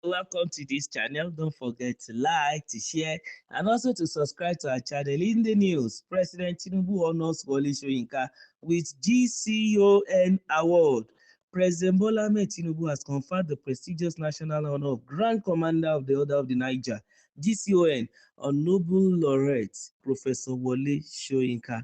welcome to this channel. Don't forget to like, to share, and also to subscribe to our channel. In the news, President Tinubu honors Wole Soyinka with GCON Award. President Bola Ahmed Tinubu has conferred the prestigious national honor of Grand Commander of the Order of the Niger, GCON, on Nobel laureate Professor Wole Soyinka.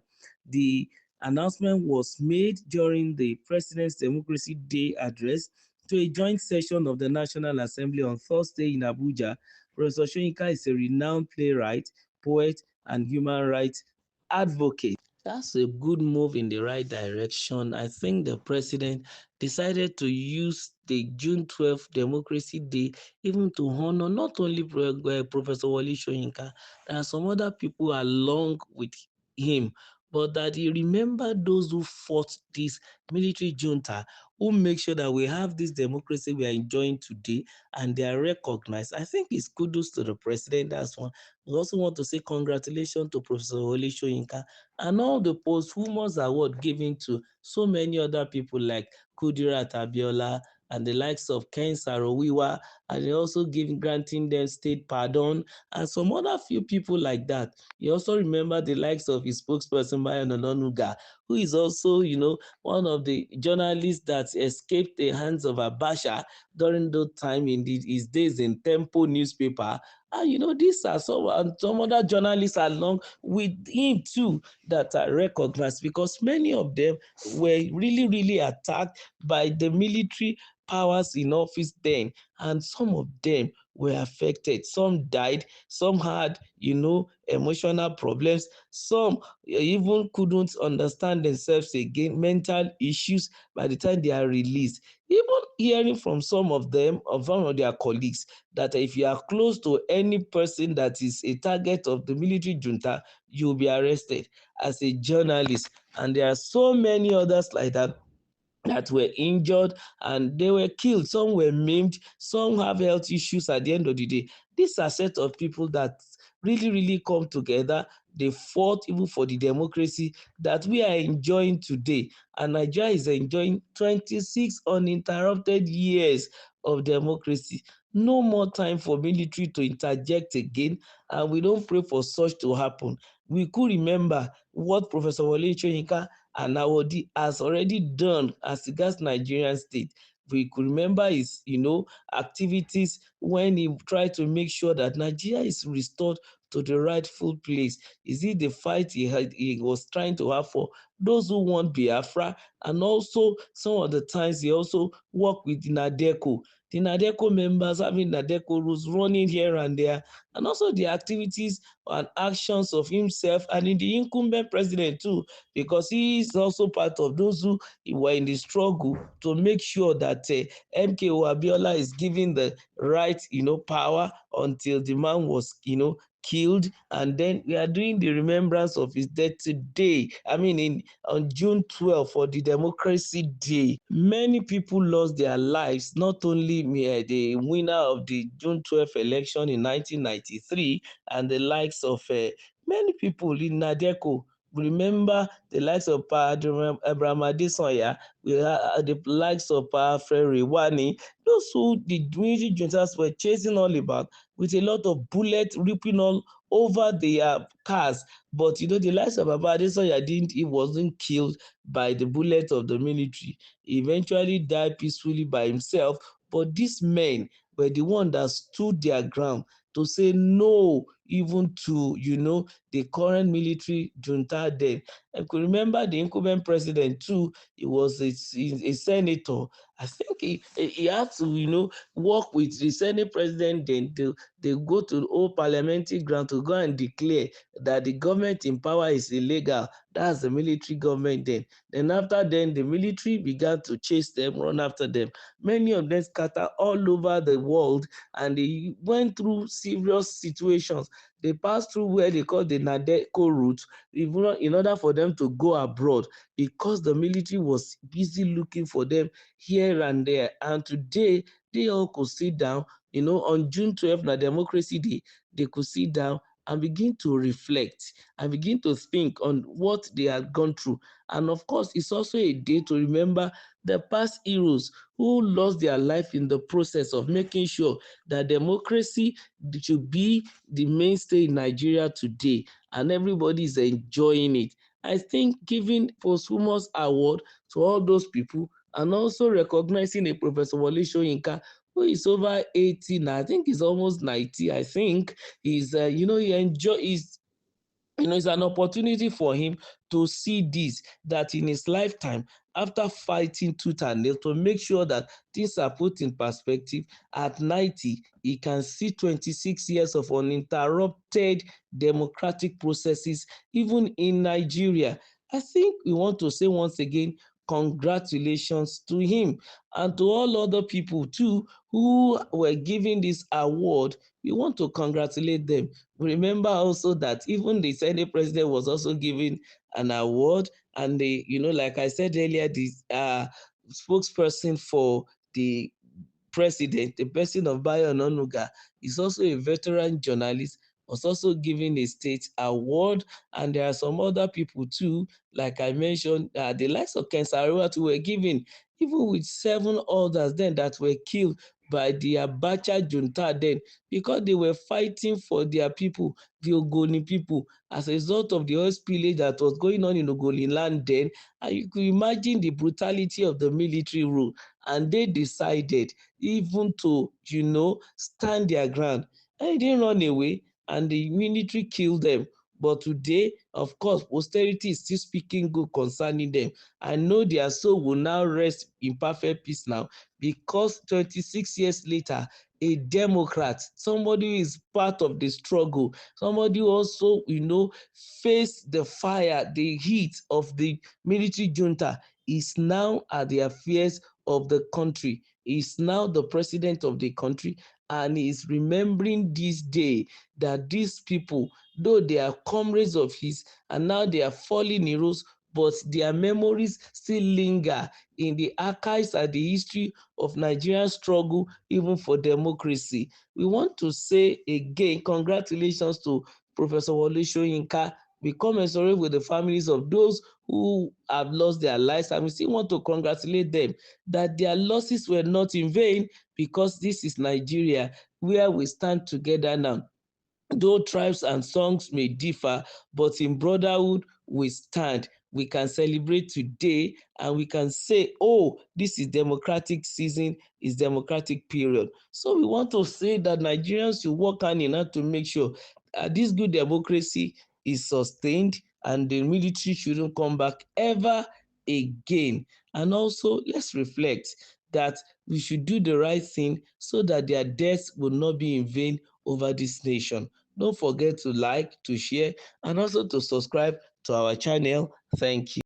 The announcement was made during the President's Democracy Day address to a joint session of the National Assembly on Thursday in Abuja. Professor Soyinka is a renowned playwright, poet, and human rights advocate. That's a good move in the right direction. I think the president decided to use the June 12th Democracy Day even to honor not only Professor Wole Soyinka, there are some other people along with him, but that he remembered those who fought this military junta, who make sure that we have this democracy we are enjoying today, and they are recognized. I think it's kudos to the president. That's one. We also want to say congratulations to Professor Wole Soyinka and all the posthumous award given to so many other people like Kudirat Abiola and the likes of Ken Saro-Wiwa, and they also granting them state pardon and some other few people like that. You also remember the likes of his spokesperson Bayo Onanuga, who is also, one of the journalists that escaped the hands of Abacha during the time in his days in Tempo newspaper. And these are some other journalists along with him too that are recognized, because many of them were really, really attacked by the military powers in office then, and some of them were affected. Some died, some had, emotional problems, some even couldn't understand themselves again, mental issues by the time they are released. Even hearing from some of them, of one of their colleagues, that if you are close to any person that is a target of the military junta, you'll be arrested as a journalist. And there are so many others like that were injured and they were killed. Some were maimed, some have health issues at the end of the day. These are set of people that really, really come together. They fought even for the democracy that we are enjoying today. And Nigeria is enjoying 26 uninterrupted years of democracy. No more time for military to interject again, and we don't pray for such to happen. We could remember what Professor Wole Soyinka and Awodi has already done as regards Nigerian state. We could remember his, activities when he tried to make sure that Nigeria is restored to the rightful place. Is it the fight he was trying to have for those who want Biafra? And also, some of the times he also worked with the NADECO members, having NADECO rules running here and there, and also the activities and actions of himself and in the incumbent president too, because he is also part of those who were in the struggle to make sure that MKO Abiola is given the right, power until the man was, killed. And then we are doing the remembrance of his death today. I mean, on June 12th for the Democracy Day. Many people lost their lives, not only the winner of the June 12th election in 1993 and the likes of many people in NADECO. Remember the likes of Abraham Adesanya, we had the likes of Fred Rewani, those who the military juntas were chasing all about with a lot of bullets ripping all over their cars. But the likes of Baba Adesanya he wasn't killed by the bullets of the military. He eventually died peacefully by himself. But these men were the ones that stood their ground to say no even to, the current military junta then. I could remember the incumbent president too. He was a senator. I think he had to, work with the Senate president then to they go to the old parliamentary ground to go and declare that the government in power is illegal. That's the military government then. Then after then, the military began to chase them, run after them. Many of them scattered all over the world, and they went through serious situations. They passed through where they call the NADECO route in order for them to go abroad, because the military was busy looking for them here and there. And today, they all could sit down, on June 12th, na Democracy Day, they could sit down and begin to reflect and begin to think on what they had gone through. And of course, it's also a day to remember the past heroes who lost their life in the process of making sure that democracy should be the mainstay in Nigeria today, and everybody is enjoying it. I think giving posthumous award to all those people and also recognizing a Professor Wole Soyinka who is over 80 now. I think he's almost 90. I think he's, he enjoy he's it's an opportunity for him to see this, that in his lifetime, after fighting tooth and nail to make sure that things are put in perspective, at 90, he can see 26 years of uninterrupted democratic processes, even in Nigeria. I think we want to say once again, congratulations to him and to all other people too who were given this award. We want to congratulate them. Remember also that even the Senate president was also given an award, and like I said earlier, the spokesperson for the president, the person of Bayo Ononuga, is also a veteran journalist, was also given a state award, and there are some other people too, like I mentioned, the likes of Ken Saro-Wiwa were given, even with 7 others then that were killed by the Abacha junta then, because they were fighting for their people, the Ogoni people, as a result of the oil spillage that was going on in Ogoni land then. And you could imagine the brutality of the military rule, and they decided even to, stand their ground. And they didn't run away, and the military killed them. But today, of course, posterity is still speaking good concerning them. I know their soul will now rest in perfect peace now, because 26 years later, a Democrat, somebody who is part of the struggle, somebody who also, faced the fire, the heat of the military junta, is now at the affairs of the country. Is now the president of the country, and is remembering this day, that these people, though they are comrades of his and now they are fallen heroes, but their memories still linger in the archives and the history of Nigerian struggle, even for democracy. We want to say again, congratulations to Professor Wole Soyinka. We commensurate with the families of those who have lost their lives, and we still want to congratulate them that their losses were not in vain, because this is Nigeria, where we stand together now. Though tribes and songs may differ, but in brotherhood we stand. We can celebrate today, and we can say, oh, this is democratic season, is democratic period. So we want to say that Nigerians should work hand in hand to make sure this good democracy is sustained, and the military shouldn't come back ever again. And also, let's reflect that we should do the right thing so that their deaths will not be in vain over this nation. Don't forget to like, to share, and also to subscribe to our channel. Thank you.